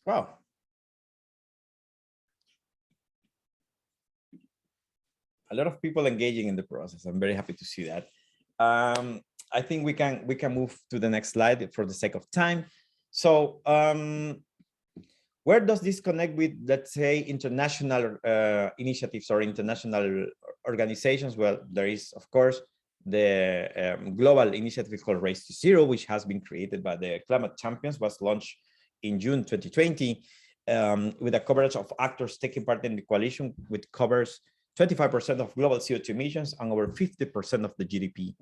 Wow. A lot of people engaging in the process. I'm very happy to see that. I think we can move to the next slide for the sake of time. So where does this connect with, let's say, international initiatives or international organizations? Well, there is, of course, the global initiative called Race to Zero, which has been created by the Climate Champions, was launched in June 2020, with a coverage of actors taking part in the coalition, which covers 25% of global CO2 emissions and over 50% of the GDP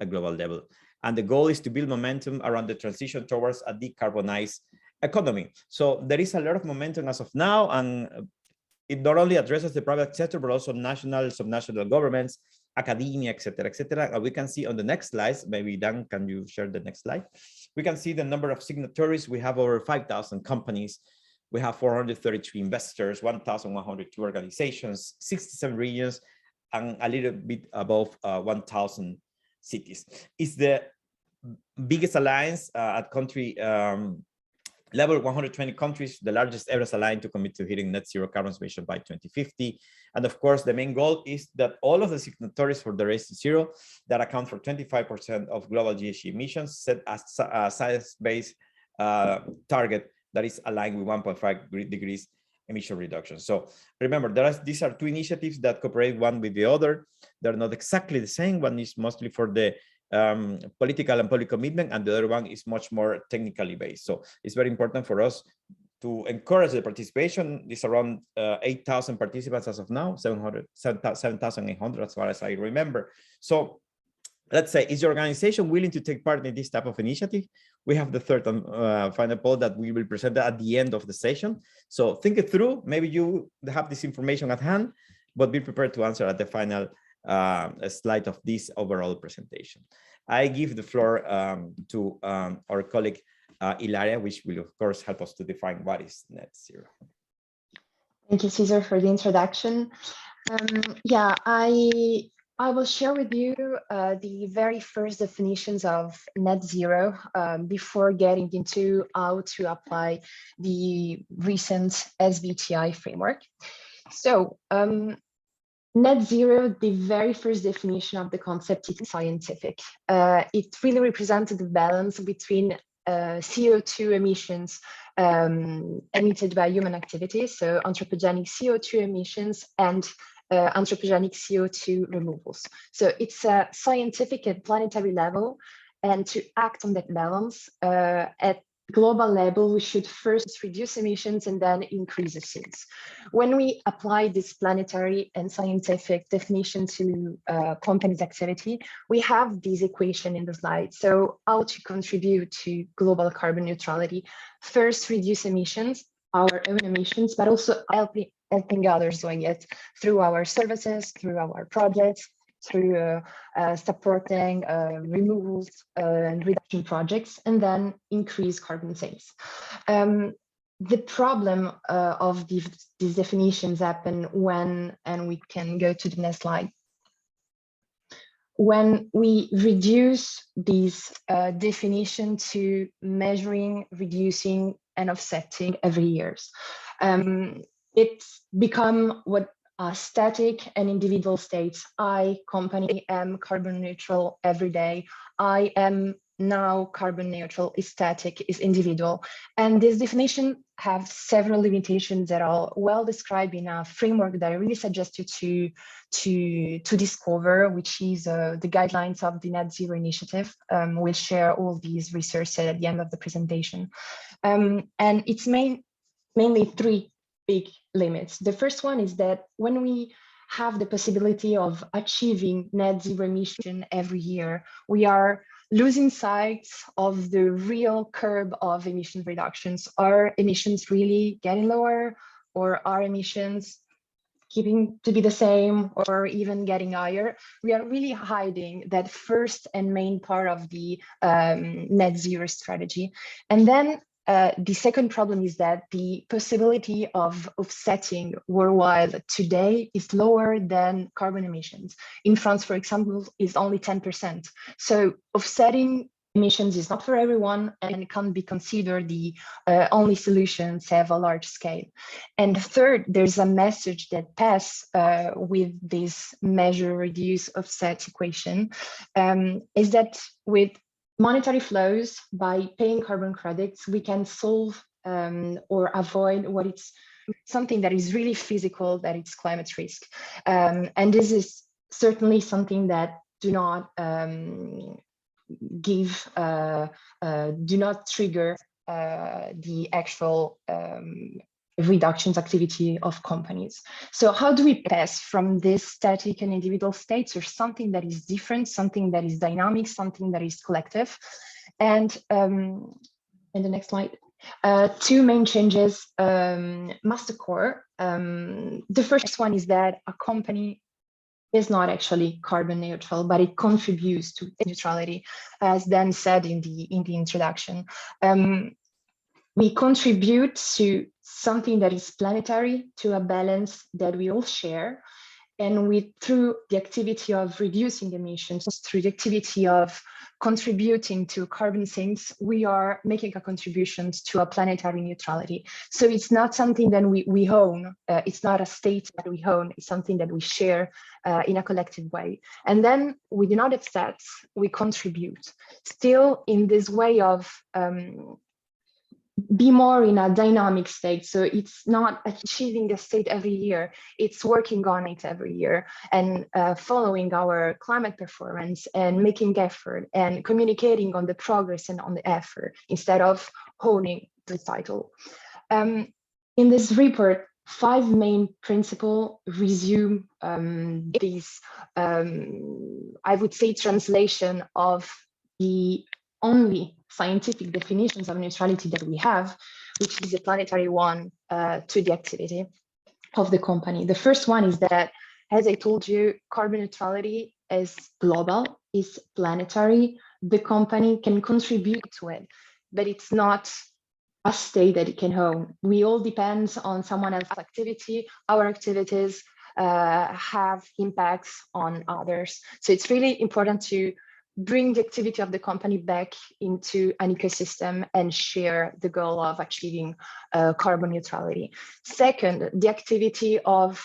at global level. And the goal is to build momentum around the transition towards a decarbonized economy. So there is a lot of momentum as of now, and it not only addresses the private sector, but also national, subnational governments, academia, et cetera, and we can see on the next slides, maybe Dan, can you share the next slide? We can see the number of signatories. We have over 5,000 companies. We have 433 investors, 1,102 organizations, 67 regions, and a little bit above 1,000 cities. It's the biggest alliance at country level, 120 countries, the largest ever aligned to commit to hitting net zero carbon emissions by 2050. And of course, the main goal is that all of the signatories for the Race to Zero that account for 25% of global GHG emissions set a science-based target that is aligned with 1.5 degrees emission reduction. So remember, these are two initiatives that cooperate one with the other. They're not exactly the same. One is mostly for the political and public commitment, and the other one is much more technically based. So it's very important for us to encourage the participation. It's around 8,000 participants as of now, 7,800 as far as I remember. So let's say, is your organization willing to take part in this type of initiative? We have the third and final poll that we will present at the end of the session. So think it through. Maybe you have this information at hand, but be prepared to answer at the final slide of this overall presentation. I give the floor to our colleague Ilaria, which will of course help us to define what is net zero. Thank you, Cesar, for the introduction. Yeah, I will share with you the very first definitions of net zero before getting into how to apply the recent SBTi framework. So net zero, the very first definition of the concept is scientific. It really represented the balance between CO2 emissions emitted by human activities, so anthropogenic CO2 emissions and anthropogenic CO2 removals. So it's a scientific and planetary level, and to act on that balance at global level, we should first reduce emissions and then increase emissions. When we apply this planetary and scientific definition to companies' activity, we have this equation in the slide. So how to contribute to global carbon neutrality? First, reduce emissions, our own emissions, but also helping others doing it through our services, through our projects, through supporting removals and reduction projects, and then increase carbon sinks. The problem of these definitions happen when, and we can go to the next slide, when we reduce these definition to measuring, reducing, and offsetting every year. It's become what static and individual states. I, company, am carbon neutral every day. I am now carbon neutral, is static, is individual. And this definition have several limitations that are well described in a framework that I really suggest you to discover, which is the guidelines of the Net Zero Initiative. We'll share all these research at the end of the presentation. And it's mainly three big limits. The first one is that when we have the possibility of achieving net zero emission every year, we are losing sight of the real curve of emission reductions. Are emissions really getting lower, or are emissions keeping to be the same or even getting higher? We are really hiding that first and main part of the net zero strategy. And then the second problem is that the possibility of offsetting worldwide today is lower than carbon emissions. In France, for example, is only 10%. So offsetting emissions is not for everyone and can't be considered the only solution to have a large scale. And third, there's a message that passes with this measure, reduce, offset equation, is that with monetary flows, by paying carbon credits, we can solve or avoid what it's something that is really physical, that it's climate risk. And this is certainly something that do not do not trigger the actual reductions activity of companies. So how do we pass from this static and individual states or something that is different, something that is dynamic, something that is collective? And in the next slide, two main changes must occur. The first one is that a company is not actually carbon neutral, but it contributes to neutrality, as Dan said in the introduction. We contribute to something that is planetary, to a balance that we all share, and through the activity of reducing emissions, through the activity of contributing to carbon sinks, we are making a contribution to a planetary neutrality. So it's not something that we own. It's not a state that we own. It's something that we share in a collective way. And then we do not offset, we contribute. Still in this way of be more in a dynamic state. So it's not achieving a state every year, it's working on it every year and following our climate performance and making effort and communicating on the progress and on the effort instead of honing the title. In this report, 5 main principles resume this, I would say, translation of the only scientific definitions of neutrality that we have, which is a planetary one to the activity of the company. The first one is that, as I told you, carbon neutrality is global, is planetary. The company can contribute to it, but it's not a state that it can own. We all depend on someone else's activity. Our activities have impacts on others. So it's really important to bring the activity of the company back into an ecosystem and share the goal of achieving carbon neutrality. Second, the activity of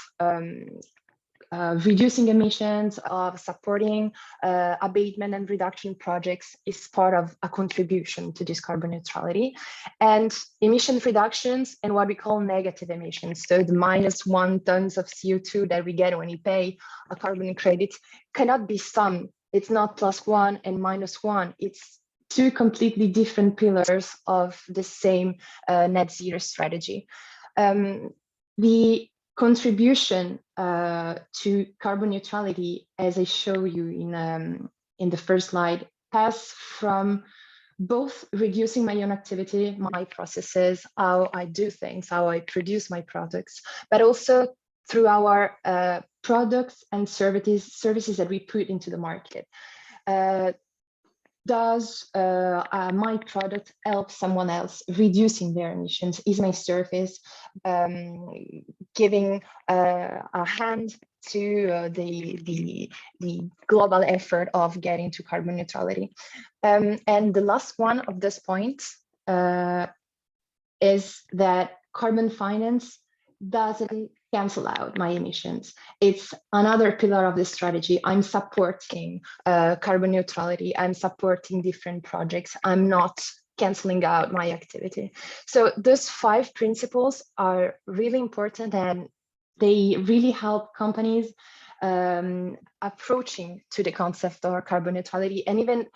reducing emissions, of supporting abatement and reduction projects is part of a contribution to this carbon neutrality. And emission reductions and what we call negative emissions, so the -1 tons of CO2 that we get when you pay a carbon credit, cannot be summed. It's not +1 and -1. It's 2 completely different pillars of the same net zero strategy. The contribution to carbon neutrality, as I show you in the first slide, pass from both reducing my own activity, my processes, how I do things, how I produce my products, but also through our products and services that we put into the market. Does my product help someone else reducing their emissions? Is my service giving a hand to the global effort of getting to carbon neutrality? And the last one of this point is that carbon finance doesn't cancel out my emissions. It's another pillar of the strategy. I'm supporting carbon neutrality. I'm supporting different projects. I'm not canceling out my activity. So those 5 principles are really important, and they really help companies approaching to the concept of carbon neutrality and even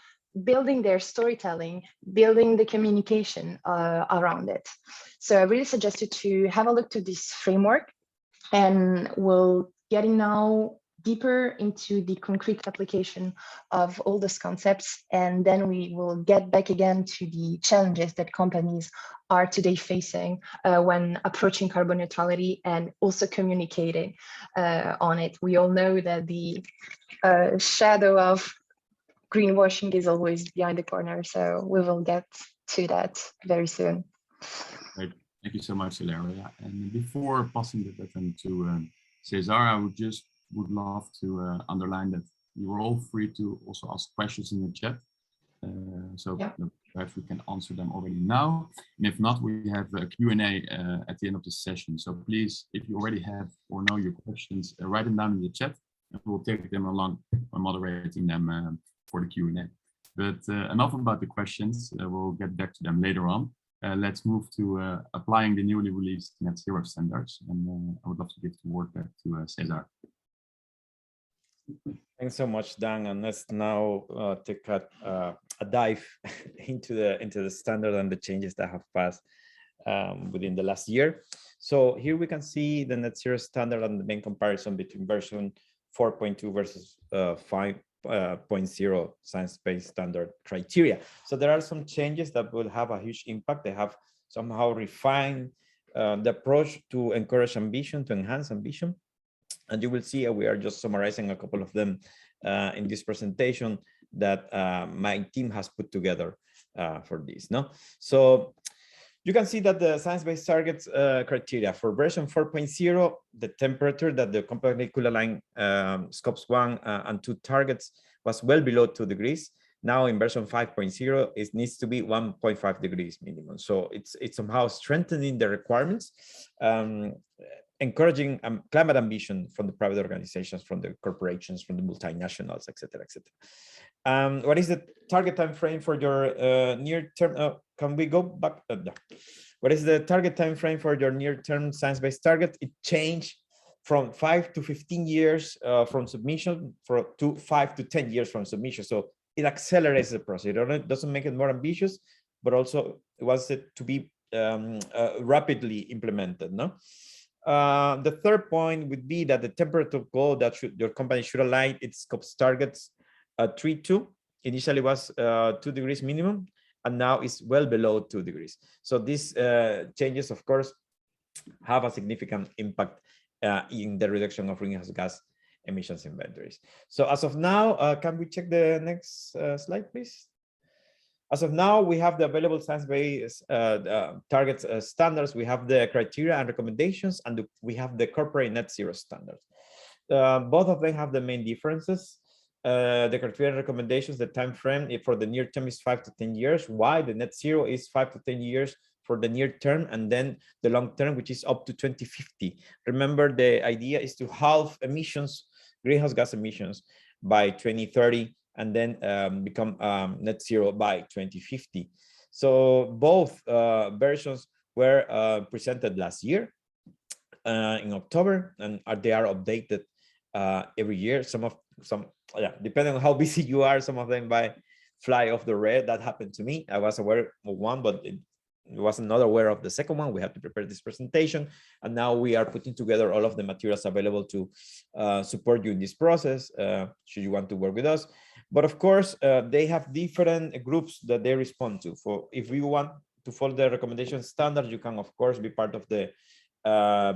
building their storytelling, building the communication around it. So I really suggest you to have a look to this framework, and we'll getting now deeper into the concrete application of all those concepts, and then we will get back again to the challenges that companies are today facing when approaching carbon neutrality and also communicating on it. We all know that the shadow of greenwashing is always behind the corner, so we will get to that very soon. Great. Thank you so much, Hilaria. And before passing the baton to Cesar, I would love to underline that you are all free to also ask questions in the chat. So Yeah. perhaps we can answer them already now. And if not, we have a Q&A at the end of the session. So please, if you already have or know your questions, write them down in the chat, and we'll take them along when moderating them for the Q&A. But enough about the questions. We'll get back to them later on. Let's move to applying the newly released net zero standards. And I would love to give the word back to Cesar. Thanks so much, Dan. And let's now take a dive into the standard and the changes that have passed within the last year. So here we can see the net zero standard and the main comparison between version 4.2 versus 5.0 science-based standard criteria. So there are some changes that will have a huge impact. They have somehow refined the approach to encourage ambition, to enhance ambition. And you will see we are just summarizing a couple of them in this presentation that my team has put together for this. No, so you can see that the science-based targets criteria for version 4.0, the temperature that the company could align scopes 1 and 2 targets was well below 2 degrees. Now in version 5.0, it needs to be 1.5 degrees minimum. So it's somehow strengthening the requirements, encouraging climate ambition from the private organizations, from the corporations, from the multinationals, etc., etc. What is the target time frame for your near-term? Can we go back? No. What is the target time frame for your near-term science-based target? It changed from 5 to 15 years from submission to 5 to 10 years from submission. So it accelerates the process. It doesn't make it more ambitious, but also it wants it to be rapidly implemented. No. The third point would be that the temperature goal that your company should align its scopes targets 3.2 initially was 2 degrees minimum, and now it's well below 2 degrees. So these changes, of course, have a significant impact in the reduction of greenhouse gas emissions inventories. So as of now, can we check the next slide, please? As of now, we have the available science-based targets standards. We have the criteria and recommendations, and we have the corporate net zero standards. Both of them have the main differences. The criteria and recommendations, the time frame for the near term is 5 to 10 years. Why? The net zero is 5 to 10 years for the near term, and then the long term, which is up to 2050. Remember, the idea is to halve emissions, greenhouse gas emissions, by 2030, and then become net zero by 2050. So both versions were presented last year in October, and they are updated every year. Depending on how busy you are, some of them by fly off the rail. That happened to me. I was aware of one, but it wasn't not aware of the second one. We had to prepare this presentation, and now we are putting together all of the materials available to support you in this process, should you want to work with us. But of course, they have different groups that they respond to. For if we want to follow the recommendation standard, you can of course be part of the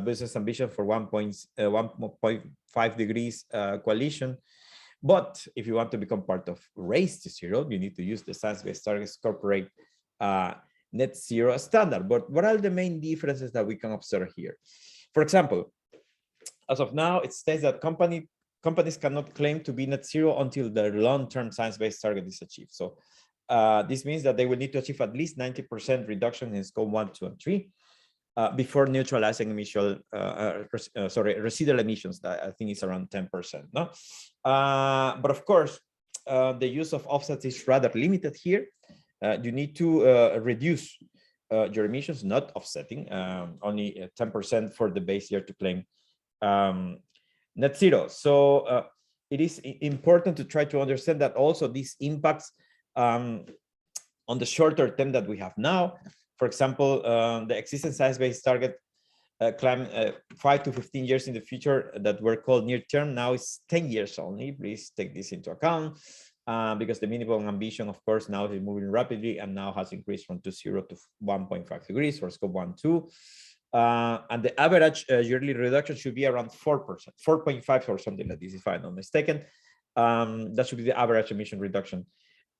business ambition for 1.5 degrees coalition. But if you want to become part of Race to Zero, you need to use the science-based targets corporate net zero standard. But what are the main differences that we can observe here? For example, as of now, it states that companies cannot claim to be net zero until their long-term science-based target is achieved. So this means that they will need to achieve at least 90% reduction in scope 1, 2, and 3 before neutralizing residual emissions. That I think is around 10%. No, but of course, the use of offsets is rather limited here. You need to reduce your emissions, not offsetting, only 10% for the base year to claim net zero. So it is important to try to understand that also these impacts on the shorter term that we have now. For example, the existing science-based target climb 5 to 15 years in the future that were called near term, now is 10 years only. Please take this into account because the minimum ambition, of course, now is moving rapidly and now has increased from 2.0 to 1.5 degrees for scope 1, 2. And the average yearly reduction should be around 4%, 4.5 or something like this, if I'm not mistaken. That should be the average emission reduction.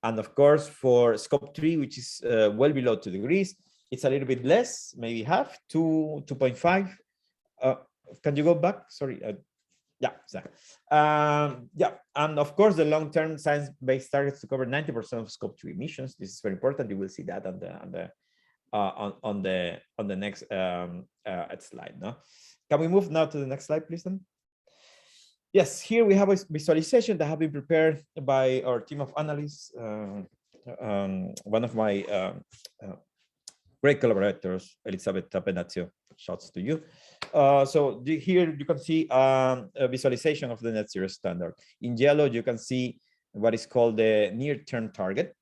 And of course, for scope 3, which is well below 2 degrees, it's a little bit less, maybe half, 2.5. Can you go back? Sorry. Yeah, exactly. Yeah, and of course, the long-term science-based targets to cover 90% of Scope 3 emissions. This is very important. You will see that on the next slide. No, can we move now to the next slide, please? Then. Yes, here we have a visualization that have been prepared by our team of analysts. One of my great collaborators, Elizabeth Tapenazio, shouts to you. So here you can see a visualization of the net zero standard. In yellow, you can see what is called the near-term target.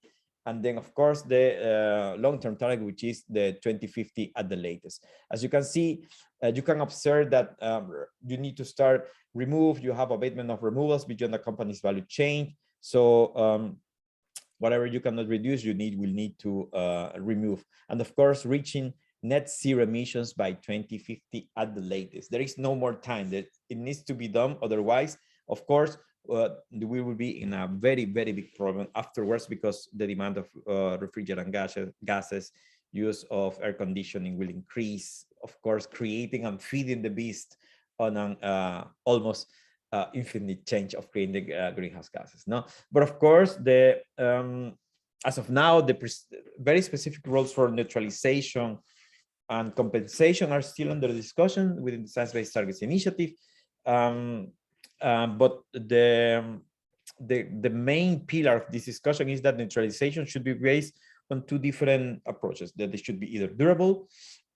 And then, of course, the long-term target, which is the 2050 at the latest. As you can see, you can observe that you need to start you have abatement of removals beyond the company's value chain. So whatever you cannot reduce, will need to remove. And of course, reaching net zero emissions by 2050 at the latest. There is no more time that it needs to be done. Otherwise, of course, we will be in a very, very big problem afterwards, because the demand of refrigerant gases, use of air conditioning will increase, of course, creating and feeding the beast on an almost infinite change of creating greenhouse gases. No, but of course, the as of now, the very specific rules for neutralization and compensation are still under discussion within the Science-Based Targets Initiative. But the main pillar of this discussion is that neutralization should be based on two different approaches, that they should be either durable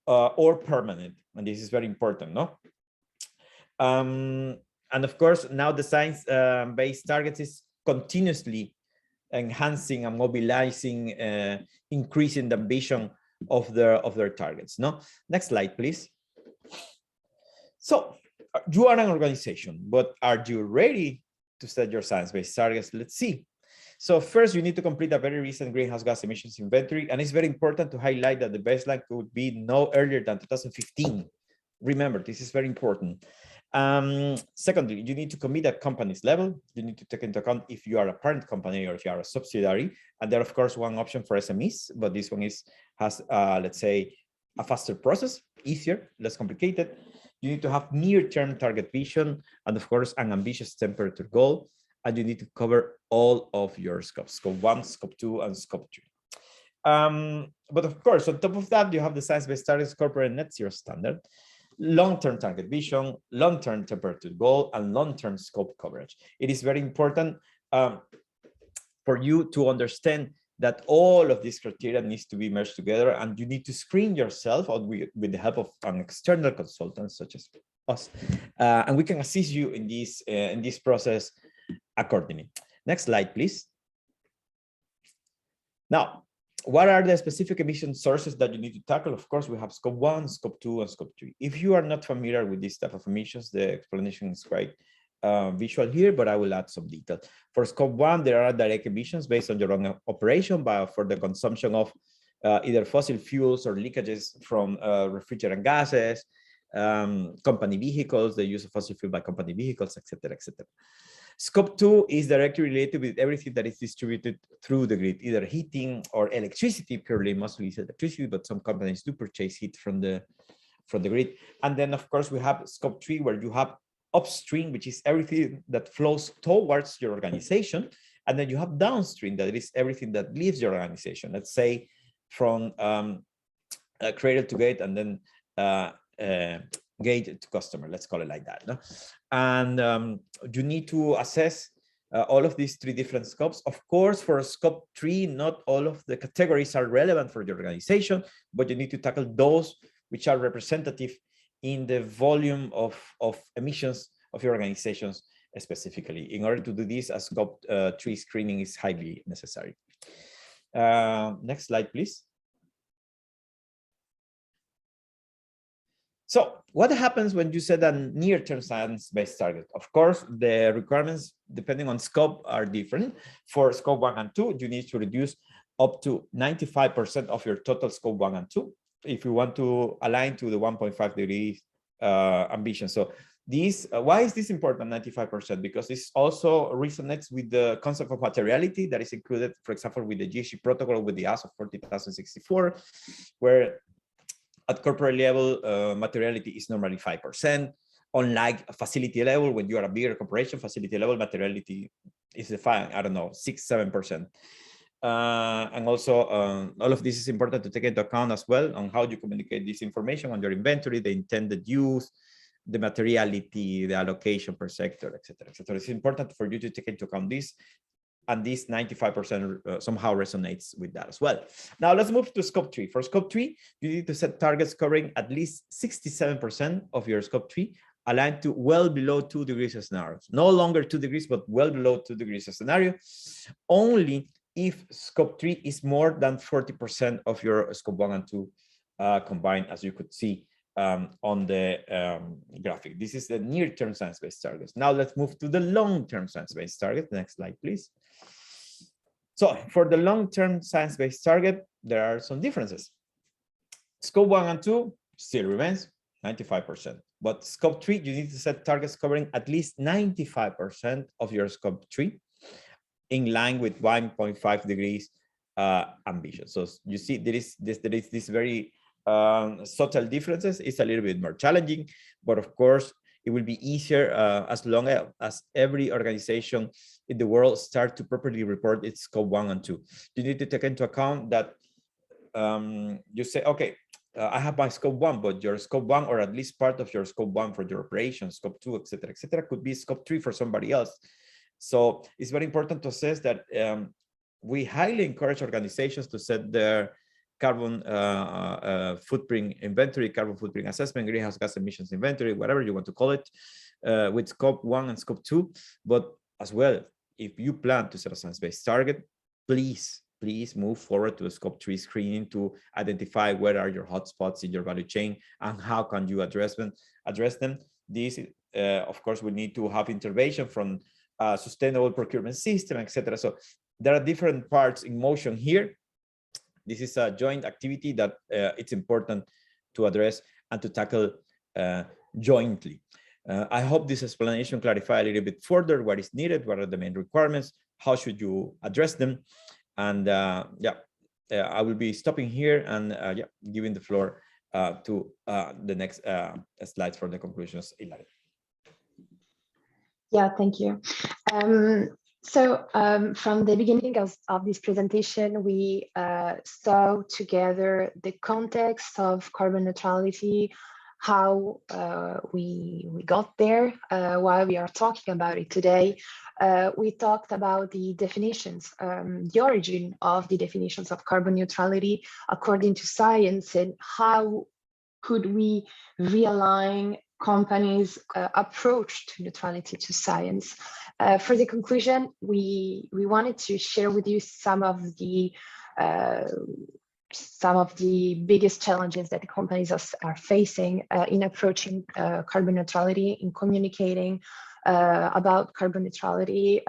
or permanent. And this is very important, no? And of course, now the science-based targets is continuously enhancing and mobilizing, increasing the ambition of their targets. No, next slide, please. So you are an organization, but are you ready to set your science-based targets? Let's see. So first, you need to complete a very recent greenhouse gas emissions inventory, and it's very important to highlight that the baseline could be no earlier than 2015. Remember, this is very important. Secondly, you need to commit at company's level. You need to take into account if you are a parent company or if you are a subsidiary. And there, of course, one option for SMEs, but this one has let's say, a faster process, easier, less complicated. You need to have near-term target vision, and of course, an ambitious temperature goal. And you need to cover all of your scopes, scope 1, scope 2, and scope 3. But of course, on top of that, you have the Science-Based Targets Corporate Net Zero Standard, long-term target vision, long-term temperature goal, and long-term scope coverage. It is very important for you to understand that all of these criteria needs to be merged together, and you need to screen yourself with the help of an external consultant such as us, and we can assist you in this process accordingly. Next slide, please. Now, what are the specific emission sources that you need to tackle? Of course, we have scope 1, scope 2, and scope 3. If you are not familiar with this type of emissions, the explanation is quite visual here, but I will add some detail. For scope 1, there are direct emissions based on your own operation, but for the consumption of either fossil fuels or leakages from refrigerant gases, company vehicles, the use of fossil fuel by company vehicles, etc., etc. Scope 2 is directly related with everything that is distributed through the grid, either heating or electricity, purely, mostly electricity, but some companies do purchase heat from the grid. And then, of course, we have scope 3, where you have upstream, which is everything that flows towards your organization. And then you have downstream, that is everything that leaves your organization. Let's say from cradle to gate, and then gate to customer, let's call it like that. No? And you need to assess all of these three different scopes. Of course, for scope 3, not all of the categories are relevant for the organization, but you need to tackle those which are representative in the volume of emissions of your organizations specifically. In order to do this, a scope 3 screening is highly necessary. Next slide, please. So what happens when you set a near-term science-based target? Of course, the requirements, depending on scope, are different. For scope 1 and 2, you need to reduce up to 95% of your total scope 1 and 2 if you want to align to the 1.5 degrees ambition. So this, why is this important, 95%? Because this also resonates with the concept of materiality that is included, for example, with the GHG protocol with the ASO 40064, where at corporate level, materiality is normally 5%. Unlike a facility level, when you are a bigger corporation, facility level materiality is defined, I don't know, 6-7%. And also, all of this is important to take into account as well on how you communicate this information on your inventory, the intended use, the materiality, the allocation per sector, etc., etc. It's important for you to take into account this, and this 95% somehow resonates with that as well. Now let's move to scope 3. For scope 3, you need to set targets covering at least 67% of your scope 3, aligned to well below 2 degrees scenarios. No longer 2 degrees, but well below 2 degrees scenario. Only if scope 3 is more than 40% of your scope 1 and 2 combined, as you could see on the graphic. This is the near-term science-based targets. Now let's move to the long-term science-based target. Next slide, please. So for the long-term science-based target, there are some differences. Scope 1 and 2 still remains 95%. But scope 3, you need to set targets covering at least 95% of your scope 3, in line with 1.5 degrees ambition. So you see there is this very subtle differences. It's a little bit more challenging, but of course it will be easier as long as every organization in the world start to properly report its scope 1 and 2. You need to take into account that you say, okay, I have my scope 1, but your scope 1, or at least part of your scope 1 for your operations, scope 2, etc., could be scope 3 for somebody else. So it's very important to assess that we highly encourage organizations to set their carbon footprint inventory, carbon footprint assessment, greenhouse gas emissions inventory, whatever you want to call it, with scope 1 and scope 2. But as well, if you plan to set a science-based target, please move forward to a scope 3 screening to identify where are your hotspots in your value chain and how can you address them. This, of course, we need to have intervention from sustainable procurement system, etc. So there are different parts in motion here. This is a joint activity that it's important to address and to tackle jointly. I hope this explanation clarifies a little bit further what is needed, what are the main requirements, how should you address them, and I will be stopping here and giving the floor to the next slides for the conclusions. Hilary. Yeah, thank you. So from the beginning of this presentation, we saw together the context of carbon neutrality, how we got there, why we are talking about it today. We talked about the definitions, the origin of the definitions of carbon neutrality according to science, and how could we realign companies' approach to neutrality to science. For the conclusion, we wanted to share with you some of the biggest challenges that the companies are facing in approaching carbon neutrality, in communicating about carbon neutrality,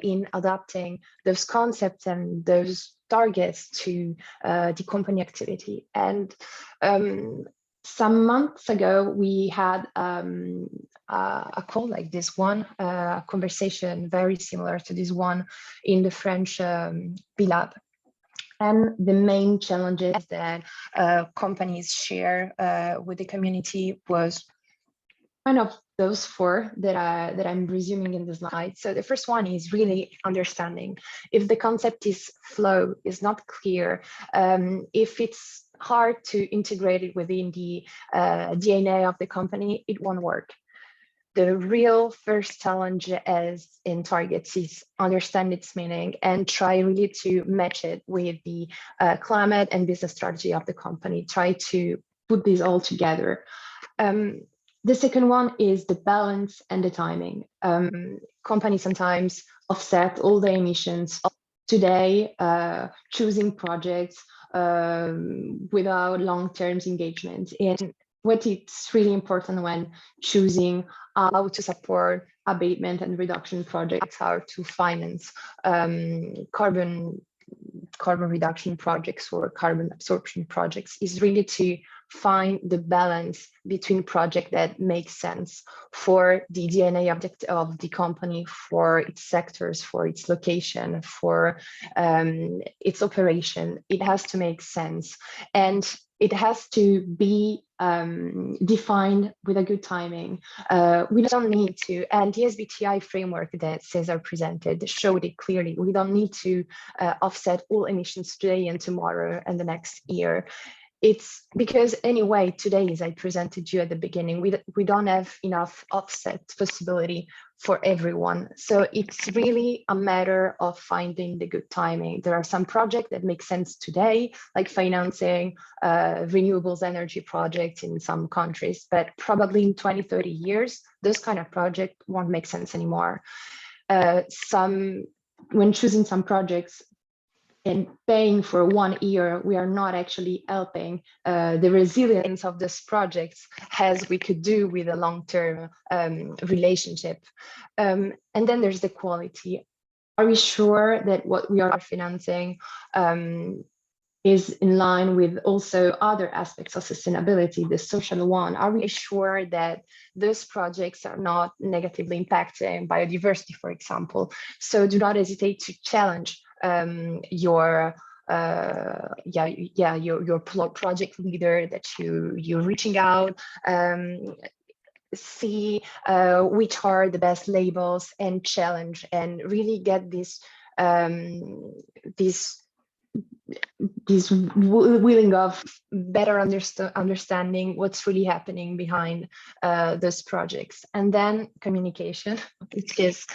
in adapting those concepts and those targets to the company activity. And some months ago, we had a call like this one, a conversation very similar to this one in the French B-Lab. And the main challenges that companies share with the community was kind of those four that I'm resuming in the slide. So the first one is really understanding. If the concept is flow, is not clear, if it's hard to integrate it within the DNA of the company, it won't work. The real first challenge as in targets is understand its meaning and try really to match it with the climate and business strategy of the company. Try to put these all together. The second one is the balance and the timing. Companies sometimes offset all the emissions today, choosing projects without long-term engagement. And what is really important when choosing how to support abatement and reduction projects, how to finance carbon reduction projects or carbon absorption projects, is really to find the balance between project that makes sense for the DNA of the company, for its sectors, for its location, for its operation. It has to make sense, and it has to be defined with a good timing. We don't need to, and the SBTi framework that Cesar presented showed it clearly. We don't need to offset all emissions today and tomorrow and the next year. It's because anyway, today, as I presented you at the beginning, we don't have enough offset possibility for everyone. So it's really a matter of finding the good timing. There are some projects that make sense today, like financing renewables energy projects in some countries, but probably in 20, 30 years, those kind of projects won't make sense anymore. When choosing some projects, and paying for 1 year, we are not actually helping the resilience of this projects as we could do with a long-term relationship. And then there's the quality. Are we sure that what we are financing is in line with also other aspects of sustainability, the social one? Are we sure that those projects are not negatively impacting biodiversity, for example? So do not hesitate to challenge your project leader that you're reaching out, see which are the best labels and challenge, and really get this willing of better understanding what's really happening behind those projects. And then communication, which is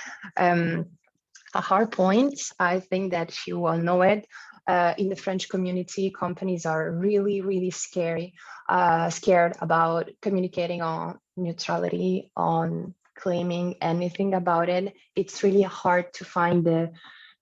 a hard point. I think that you all know it. In the French community, companies are really, really scared about communicating on neutrality, on claiming anything about it. It's really hard to find the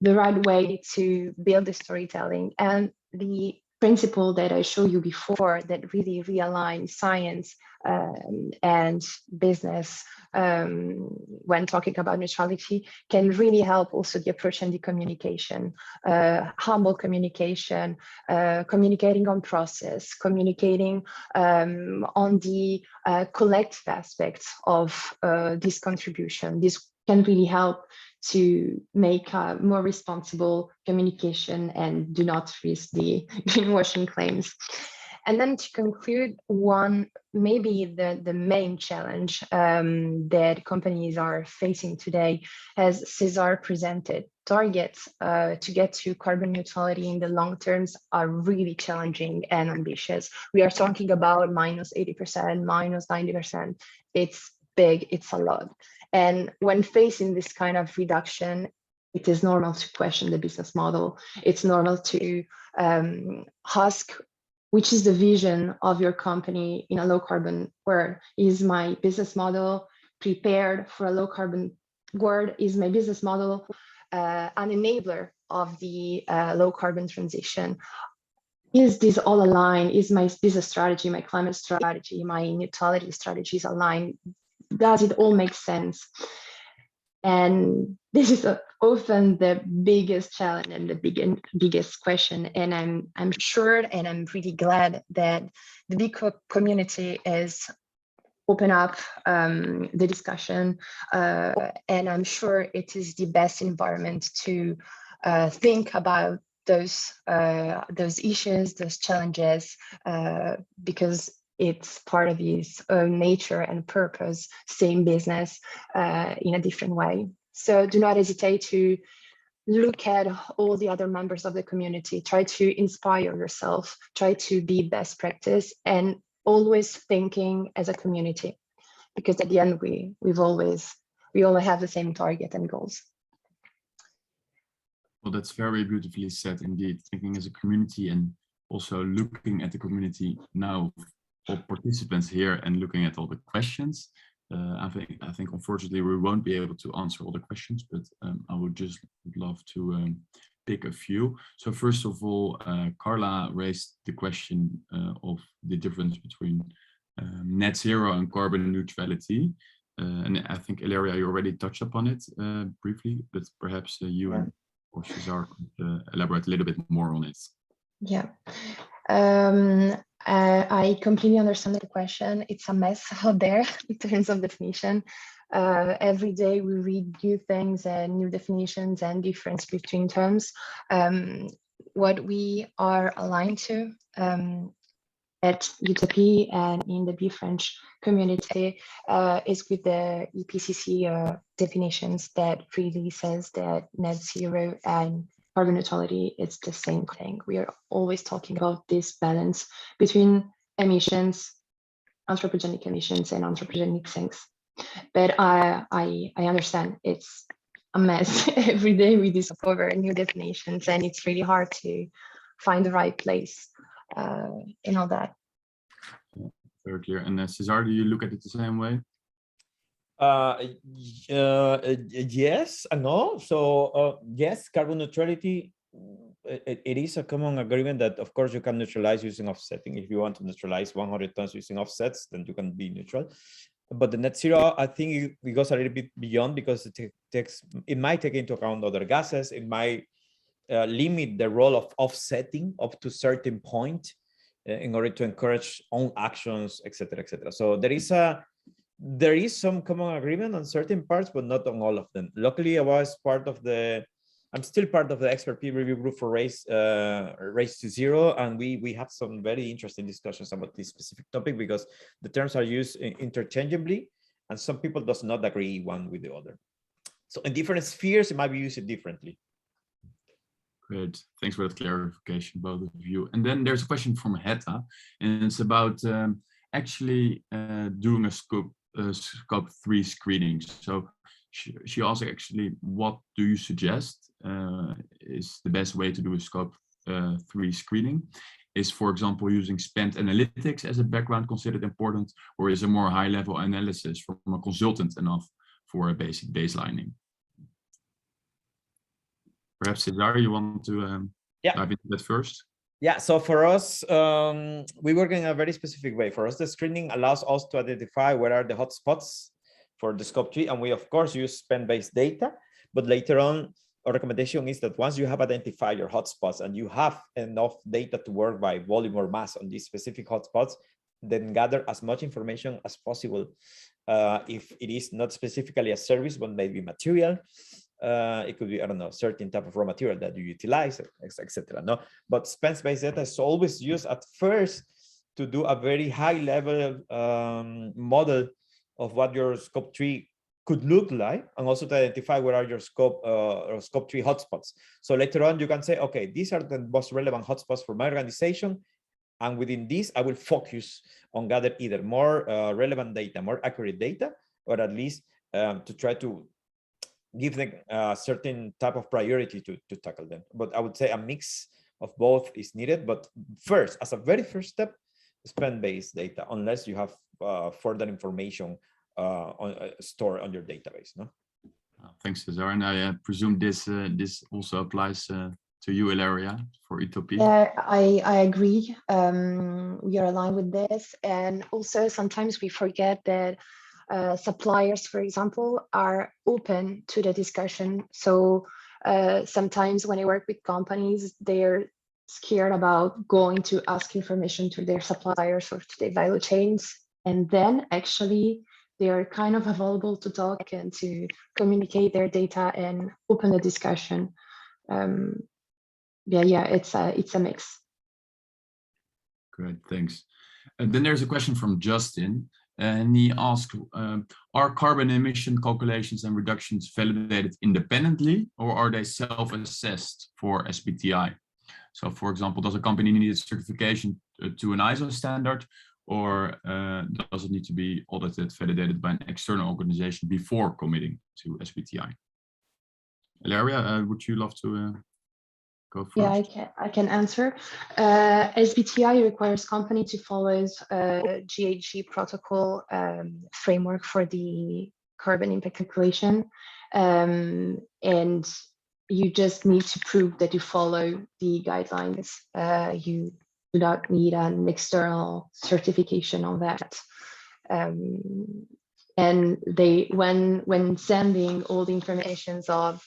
right way to build the storytelling. And the principle that I showed you before that really realigns science and business when talking about neutrality can really help also the approach and the communication, humble communication, communicating on process, communicating on the collective aspects of this contribution. This can really help to make more responsible communication and do not risk the greenwashing claims. And then to conclude, maybe the main challenge that companies are facing today, as Cesar presented, targets to get to carbon neutrality in the long terms are really challenging and ambitious. We are talking about minus 80%, minus 90%. It's big, it's a lot. And when facing this kind of reduction, it is normal to question the business model. It's normal to ask, which is the vision of your company in a low carbon world? Is my business model prepared for a low carbon world? Is my business model an enabler of the low carbon transition? Is this all aligned? Is my business strategy, my climate strategy, my neutrality strategies aligned? Does it all make sense? And this is often the biggest challenge and the biggest question. And I'm sure, and I'm really glad that the big community is open up the discussion. And I'm sure it is the best environment to think about those issues, those challenges, because it's part of his own nature and purpose, same business in a different way. So do not hesitate to look at all the other members of the community, try to inspire yourself, try to be best practice, and always thinking as a community, because at the end, we all have the same target and goals. Well, that's very beautifully said indeed, thinking as a community and also looking at the community now, all participants here and looking at all the questions. I think unfortunately we won't be able to answer all the questions, but I would love to pick a few. So first of all, Carla raised the question of the difference between net zero and carbon neutrality. And I think, Ilaria, you already touched upon it briefly, but perhaps you or Cesar could elaborate a little bit more on it. Yeah. I completely understand the question. It's a mess out there in terms of definition. Every day we read new things and new definitions and difference between terms. What we are aligned to at Utopie and in the B French community is with the IPCC definitions that really says that net zero and carbon neutrality is the same thing. We are always talking about this balance between emissions, anthropogenic emissions and anthropogenic sinks. But I understand it's a mess. Every day we discover new definitions and it's really hard to find the right place in all that. Very clear. And Cesar, do you look at it the same way? Yes and no. So yes, carbon neutrality, it is a common agreement that of course you can neutralize using offsetting. If you want to neutralize 100 tons using offsets, then you can be neutral. But the net zero, I think it goes a little bit beyond, because it might take into account other gases. It might limit the role of offsetting up to a certain point in order to encourage own actions, etc., etc. So there is some common agreement on certain parts, but not on all of them. Luckily, I'm still part of the expert peer review group for Race to Zero, and we have some very interesting discussions about this specific topic, because the terms are used interchangeably, and some people does not agree one with the other. So in different spheres, it might be used differently. Great, thanks for that clarification, both of you. And then there's a question from Hetta, and it's about actually doing a scope 3 screening. So she asked actually, what do you suggest is the best way to do a scope 3 screening? Is, for example, using spend analytics as a background considered important, or is a more high-level analysis from a consultant enough for a basic baselining? Perhaps Cesar, you want to dive into that first? Yeah, so for us, we work in a very specific way. For us, the screening allows us to identify where are the hotspots for the scope 3, and we of course use spend-based data. But later on, our recommendation is that once you have identified your hotspots and you have enough data to work by volume or mass on these specific hotspots, then gather as much information as possible. If it is not specifically a service, but maybe material, it could be, I don't know, certain type of raw material that you utilize, etc. No, but spend-based data is always used at first to do a very high level model of what your scope 3 could look like, and also to identify where are your scope 3 hotspots. So later on, you can say, okay, these are the most relevant hotspots for my organization, and within this, I will focus on gather either more relevant data, more accurate data, or at least to try to give them a certain type of priority to tackle them. But I would say a mix of both is needed. But first, as a very first step, spend-based data, unless you have further information stored on your database. No. Thanks, Cesar. And I presume this also applies to you, Ilaria, for Utopie. Yeah, I agree. We are aligned with this, and also sometimes we forget that suppliers, for example, are open to the discussion. So sometimes when I work with companies, they're scared about going to ask information to their suppliers or to their value chains. And then actually they're kind of available to talk and to communicate their data and open the discussion. Yeah, it's a mix. Great, thanks. And then there's a question from Justin. And he asked, are carbon emission calculations and reductions validated independently, or are they self-assessed for SBTi? So, for example, does a company need a certification to an ISO standard, or does it need to be audited, validated by an external organization before committing to SBTi? Ilaria, would you love to go first? Yeah, I can answer. SBTi requires company to follow GHG protocol framework for the carbon impact calculation, and you just need to prove that you follow the guidelines. You do not need an external certification on that. And they, when sending all the informations of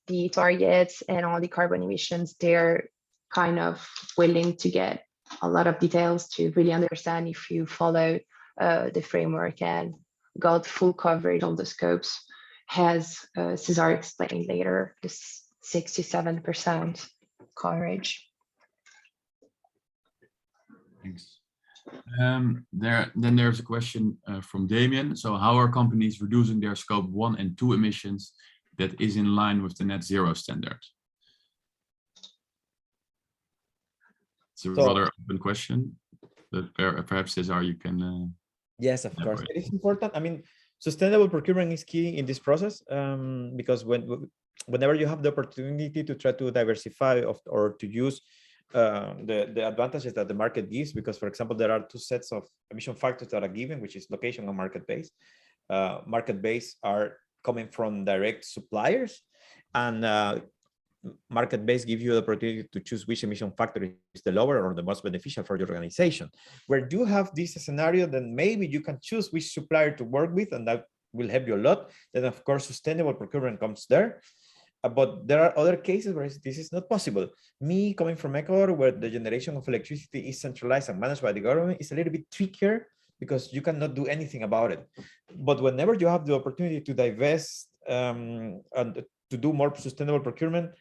the targets and all the carbon emissions, they're kind of willing to get a lot of details to really understand if you follow the framework and got full coverage on the scopes, as Cesar explained later, this 67% coverage. Thanks. Then there's a question from Damien. So how are companies reducing their scope 1 and 2 emissions that is in line with the net zero standard? It's a rather open question, but perhaps Cesar, you can. Yes, of course. It is important. I mean, sustainable procurement is key in this process because whenever you have the opportunity to try to diversify or to use the advantages that the market gives, because, for example, there are two sets of emission factors that are given, which is location and market-based. Market-based are coming from direct suppliers, and market-based give you the opportunity to choose which emission factor is the lower or the most beneficial for your organization. Where you have this scenario, then maybe you can choose which supplier to work with, and that will help you a lot. Then, of course, sustainable procurement comes there. But there are other cases where this is not possible. Me coming from Ecuador, where the generation of electricity is centralized and managed by the government, is a little bit trickier because you cannot do anything about it. But whenever you have the opportunity to divest and to do more sustainable procurement,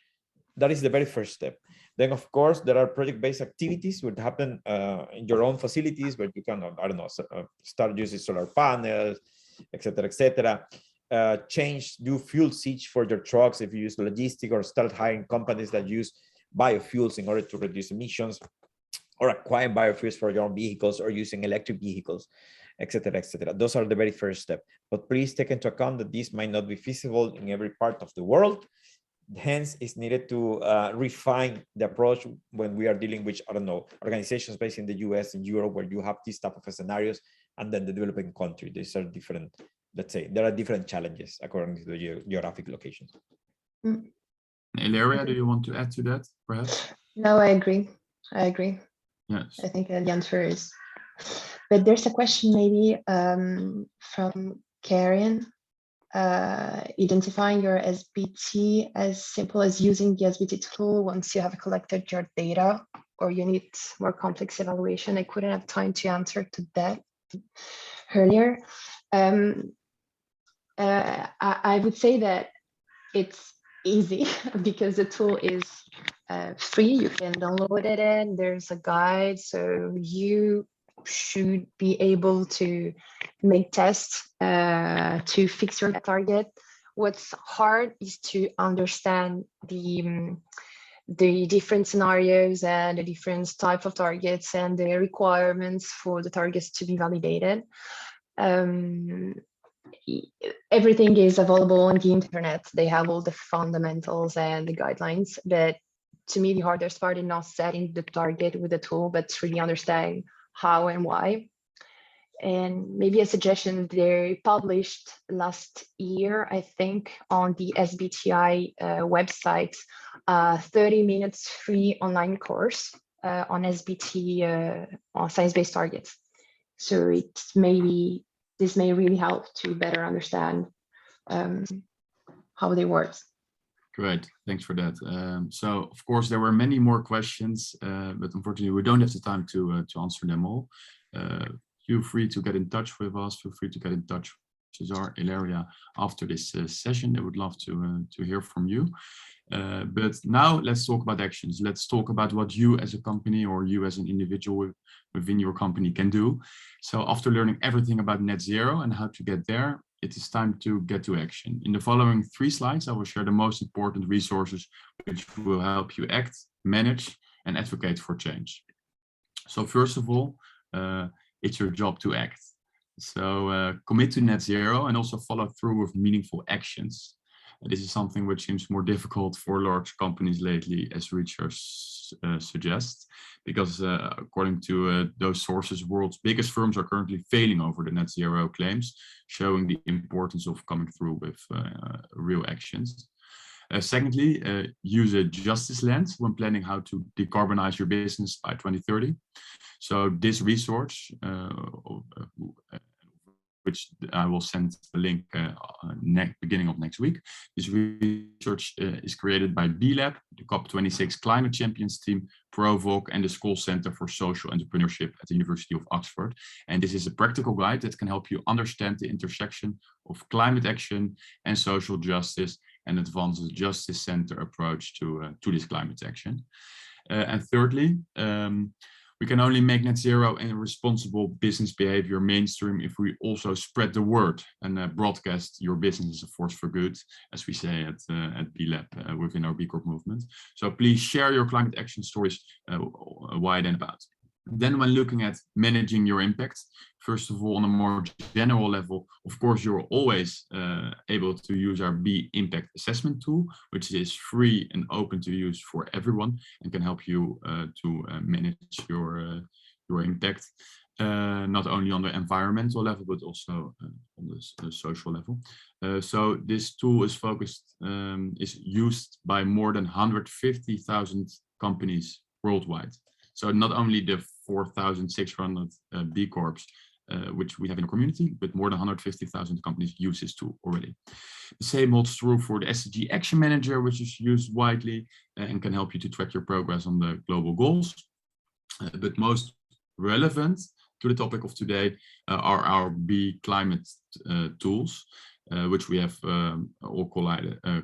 that is the very first step. Then, of course, there are project-based activities which happen in your own facilities where you can, I don't know, start using solar panels, etc. Do fuel switch for your trucks if you use logistic, or start hiring companies that use biofuels in order to reduce emissions, or acquire biofuels for your own vehicles, or using electric vehicles, etc. Those are the very first step. But please take into account that this might not be feasible in every part of the world. Hence, it's needed to refine the approach when we are dealing with, I don't know, organizations based in the US and Europe, where you have these type of scenarios, and then the developing country. These are different, let's say, there are different challenges according to the geographic locations. Ilaria, do you want to add to that, perhaps? No, I agree. Yes. I think the answer is, but there's a question maybe from Karen. Identifying your SBT as simple as using the SBT tool once you have collected your data, or you need more complex evaluation. I couldn't have time to answer to that earlier. I would say that it's easy because the tool is free. You can download it in. There's a guide, so you should be able to make tests to fix your target. What's hard is to understand the different scenarios and the different types of targets and the requirements for the targets to be validated. Everything is available on the internet. They have all the fundamentals and the guidelines, but to me, the hardest part is not setting the target with the tool, but really understanding how and why. And maybe a suggestion, they published last year, I think, on the SBTI website, 30 minutes free online course on SBT, on science-based targets. So this may really help to better understand how they work. Great, thanks for that. So, of course, there were many more questions, but unfortunately, we don't have the time to answer them all. Feel free to get in touch with us. Feel free to get in touch with Cesar, Ilaria after this session. They would love to hear from you. But now let's talk about actions. Let's talk about what you as a company or you as an individual within your company can do. So after learning everything about net zero and how to get there, it is time to get to action. In the following 3 slides, I will share the most important resources which will help you act, manage, and advocate for change. So first of all, it's your job to act. So commit to net zero and also follow through with meaningful actions. This is something which seems more difficult for large companies lately, as research suggests, because according to those sources, world's biggest firms are currently failing over the net zero claims, showing the importance of coming through with real actions. Secondly, use a justice lens when planning how to decarbonize your business by 2030. So this resource, which I will send the link beginning of next week. This research is created by B-Lab, the COP26 Climate Champions team, Provoc, and the School Center for Social Entrepreneurship at the University of Oxford. And this is a practical guide that can help you understand the intersection of climate action and social justice, and advance the justice center approach to this climate action. And thirdly, We can only make net zero and responsible business behavior mainstream if we also spread the word and broadcast your business as a force for good, as we say at B-Lab within our B Corp movement. So please share your climate action stories wide and about. Then when looking at managing your impact, first of all, on a more general level, of course, you're always able to use our B Impact Assessment tool, which is free and open to use for everyone and can help you to manage your impact, not only on the environmental level, but also on the social level. So this tool is focused, is used by more than 150,000 companies worldwide. So not only the 4,600 B Corps, which we have in the community, but more than 150,000 companies use this tool already. The same holds true for the SDG Action Manager, which is used widely and can help you to track your progress on the global goals. But most relevant to the topic of today are our B Climate tools, which we have all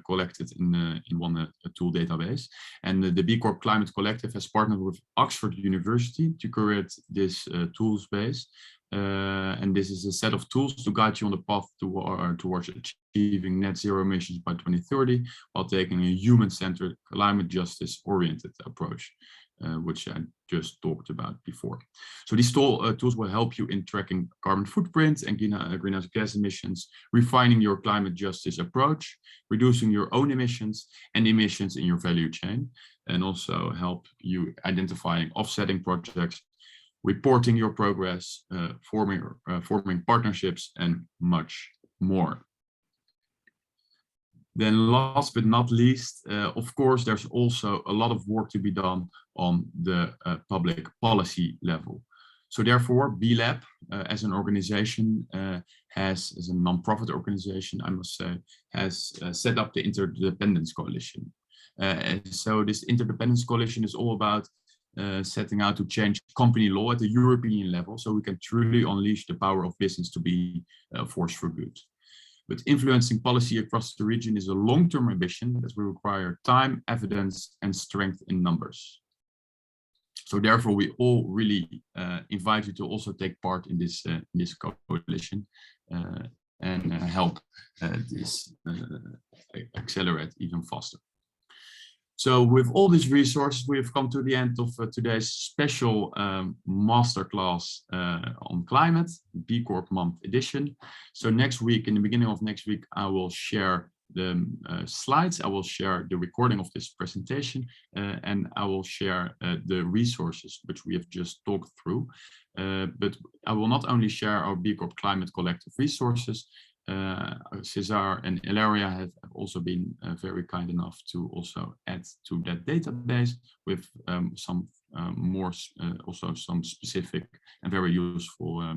collected in one tool database. And the B Corp Climate Collective has partnered with Oxford University to create this tools base. And this is a set of tools to guide you on the path towards achieving net zero emissions by 2030, while taking a human-centered, climate justice-oriented approach, which I just talked about before. So these tools will help you in tracking carbon footprint and greenhouse gas emissions, refining your climate justice approach, reducing your own emissions and emissions in your value chain, and also help you identifying offsetting projects, reporting your progress, forming partnerships, and much more. Then last but not least, of course, there's also a lot of work to be done on the public policy level. So therefore, B-Lab as an organization as a non-profit organization, I must say, has set up the Interdependence Coalition. So this Interdependence Coalition is all about setting out to change company law at the European level, so we can truly unleash the power of business to be a force for good. But influencing policy across the region is a long-term ambition that will require time, evidence, and strength in numbers. So therefore, we all really invite you to also take part in this coalition and help this accelerate even faster. So with all these resources, we have come to the end of today's special masterclass on climate, B Corp Month edition. So next week, in the beginning of next week, I will share the slides, I will share the recording of this presentation, and I will share the resources which we have just talked through. But I will not only share our B Corp Climate Collective resources, Cesar and Ilaria have also been very kind enough to also add to that database with some more, also some specific and very useful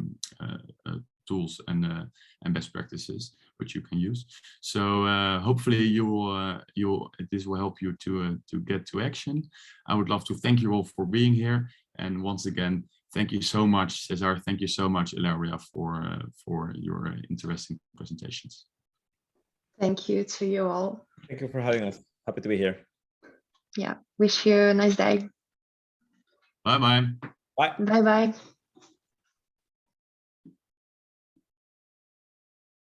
tools and best practices which you can use. So hopefully this will help you to get to action. I would love to thank you all for being here, and once again, thank you so much, Cesar. Thank you so much, Ilaria, for your interesting presentations. Thank you to you all. Thank you for having us. Happy to be here. Yeah, wish you a nice day. Bye-bye. Bye. Bye-bye.